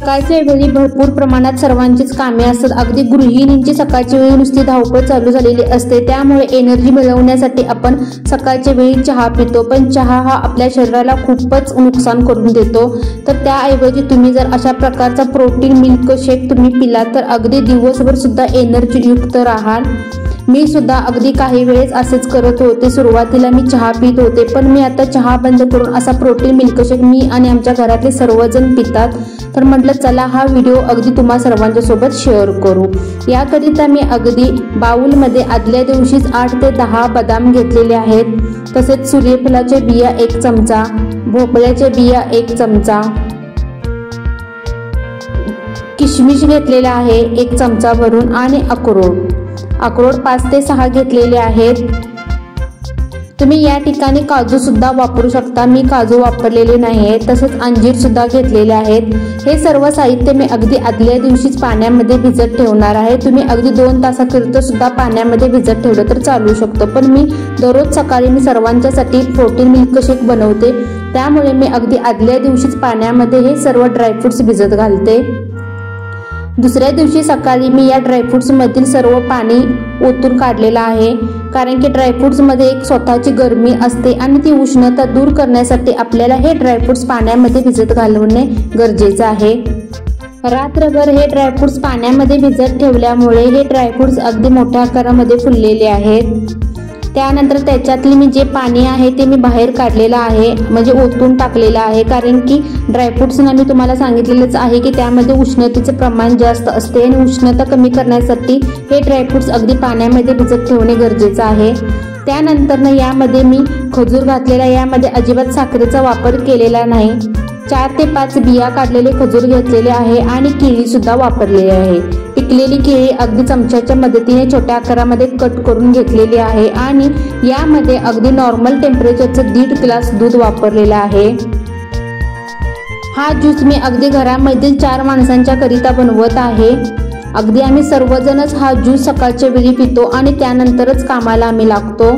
सकाळच्या वेळी भरपूर प्रमाणात सर्वांचीच कामे असतात। अगदी गृहिणींची सकाळची वेळी नुसती धावपळ चालू झालेली असते, त्यामुळे एनर्जी मिळवण्यासाठी आपण सकाळच्या वेळी चहा पितो, पण चहा हा आपल्या शरीराला खूपच नुकसान करून देतो। तर त्याऐवजी तुम्ही जर अशा प्रकारचा प्रोटीन मिल्क शेक तुम्ही पिला तर अगदी दिवसभर सुद्धा एनर्जी युक्त राहाल। मी सुद्धा अगदी काही वेळेस असेच करत होते। सुरुवातीला मी चहा पित होते, पण मी आता चहा बंद करून असा प्रोटीन मिल्क शेक मी आणि आमच्या घरातले सर्वजण पितात। तर म्हटलं चला हा व्हिडिओ अगदी तुम्हा सर्वांच्या सोबत शेअर करू। याकरिता मी अगदी बाउलमध्ये आदल्या दिवशीच 8 ते 10 बदाम घेतलेले आहेत, तसेच सूर्यफुलाच्या बिया 1 चमचा, भोपळ्याच्या बिया 1 चमचा, किशमिश घेतलेला आहे 1 चमचा भरून आणि अक्रोड 5 ते 6 घेतलेले आहेत। तुम्ही या ठिकाणी काजू सुद्धा वापरू शकता, मी काजू वापरलेले नाही। तसेच अंजीर सुद्धा घेतलेले आहेत। हे सर्व साहित्य मी अगदी आदल्या दिवशीच पाण्यामध्ये भिजत ठेवणार आहे। तुम्ही अगदी 2 तासाकरिता सुद्धा पाण्यामध्ये भिजत ठेवलं तर चालू शकतो, पण मी दररोज सकाळी मी सर्वांच्यासाठी प्रोटीन मिल्क शेक बनवते, त्यामुळे मी अगदी आदल्या दिवशीच पाण्यामध्ये हे सर्व ड्रायफ्रुट्स भिजत घालते। दुसऱ्या दिवशी सकाळी मी या ड्रायफ्रुट्स मधील सर्व पाणी ओतून काढलेलं आहे, कारण की ड्रायफ्रुट्स मध्ये एक स्वतःची गरमी असते आणि ती उष्णता दूर करण्यासाठी आपल्याला हे ड्रायफ्रुट्स पाण्यामध्ये भिजत घालवणे गरजेचे आहे। रात्रभर हे ड्रायफ्रुट्स पाण्यामध्ये भिजत ठेवल्यामुळे हे ड्रायफ्रुट्स अगदी मोठ्या आकारामध्ये फुललेले आहेत। त्यानंतर त्याच्यातले मी जे पाणी आहे ते मी बाहेर काढलेलं आहे, म्हणजे ओतून टाकलेलं आहे, कारण की ड्रायफ्रुट्सना मी तुम्हाला सांगितलेलंच आहे की त्यामध्ये उष्णतेचे प्रमाण जास्त असते आणि उष्णता कमी करण्यासाठी हे ड्रायफ्रुट्स अगदी पाण्यामध्ये भिजत ठेवणे गरजेचं आहे। त्यानंतर यामध्ये मी खजूर घातलेला, यामध्ये अजिबात साखरेचा वापर केलेला नाही। 4 ते 5 बिया काढलेले खजूर घेतलेले आहे आणि केळी सुद्धा वापरलेली आहे। पिकलेली केळी अगदी चमच्याच्या मदतीने छोट्या आकारामध्ये कट करून घेतलेली आहे आणि यामध्ये अगदी नॉर्मल टेम्परेचरचं 1.5 ग्लास दूध वापरलेलं आहे। हा ज्यूस मी अगदी घरामधील 4 माणसांच्या करिता बनवत आहे। अगदी आम्ही सर्वजणच हा ज्यूस सकाळच्या वेळी पितो आणि त्यानंतरच कामाला आम्ही लागतो।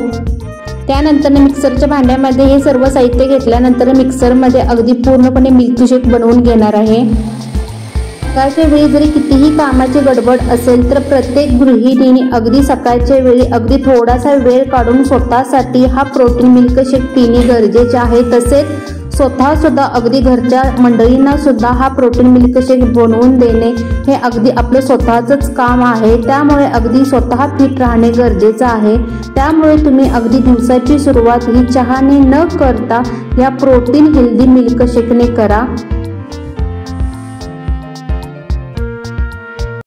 त्यानंतर मिक्सरच्या भांड्यामध्ये हे सर्व साहित्य घेतल्यानंतर मिक्सरमध्ये अगदी पूर्णपणे मिल्क शेक बनवून घेणार आहे। सकाळच्या वेळी जरी कितीही कामाची गडबड असेल तर प्रत्येक गृहिणीने अगदी सकाळच्या वेळी अगदी थोडासा वेळ काढून स्वतःसाठी हा प्रोटीन मिल्क शेक पिणे गरजेचे आहे। तसेच स्वतः सुद्धा अगदी घरच्या मंडळींना सुद्धा हा प्रोटीन मिल्क शेक बनवून देणे हे अगदी आपलं स्वतःचंच काम आहे, त्यामुळे अगदी स्वतः फिट राहणे गरजेचं आहे। त्यामुळे तुम्ही अगदी दिवसाची सुरुवात ही चहाने न करता या प्रोटीन हेल्दी मिल्क शेकने करा।